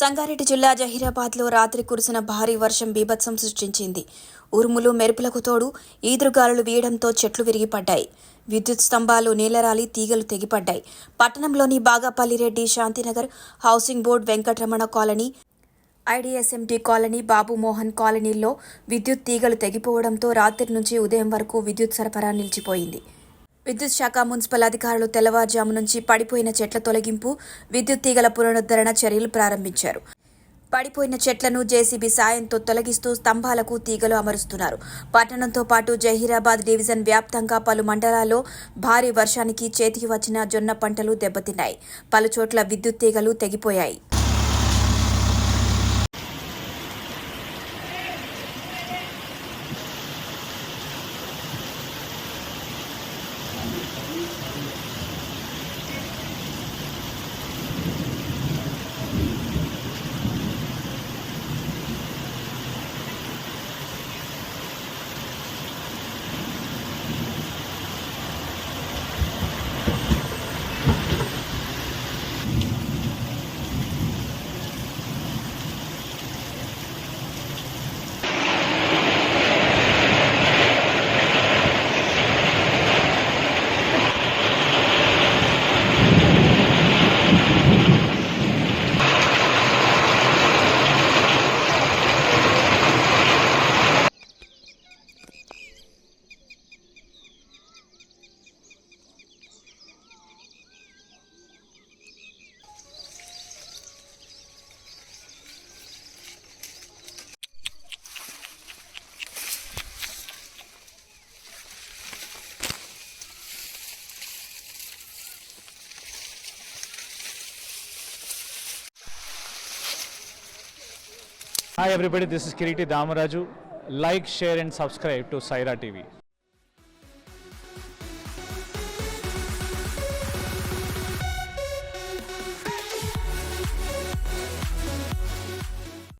సంగారెడ్డి జిల్లా జహీరాబాద్లో రాత్రి కురిసిన భారీ వర్షం బీభత్సం సృష్టించింది. ఉరుములు, మెరుపులకు తోడు ఈదురుగాలులు వీయడంతో చెట్లు విరిగిపడ్డాయి. విద్యుత్ స్తంభాలు నేలరాలి తీగలు తెగిపడ్డాయి. పట్టణంలోని Bagapallireddy, Shantinagar, housing board, Venkataramana colony, IDSMT colony, Babumohan కాలనీల్లో విద్యుత్ తీగలు తెగిపోవడంతో రాత్రి నుంచి ఉదయం వరకు విద్యుత్ సరఫరా నిలిచిపోయింది. విద్యుత్ శాఖ, మున్సిపల్ అధికారులు తెల్లవారుజాము నుంచి పడిపోయిన చెట్ల తొలగింపు, విద్యుత్ తీగల పునరుద్ధరణ చర్యలు ప్రారంభించారు. పడిపోయిన చెట్లను జేసీబీ సాయంతో తొలగిస్తూ స్తంభాలకు తీగలు అమరుస్తున్నారు. పట్టణంతో పాటు జహీరాబాద్ డివిజన్ వ్యాప్తంగా పలు మండలాల్లో భారీ వర్షానికి చేతికి వచ్చిన జొన్న పంటలు దెబ్బతిన్నాయి. పలుచోట్ల విద్యుత్ తీగలు తెగిపోయాయి. Hi everybody, this is Kiriti Damaraju. Like, share and subscribe to Syera TV.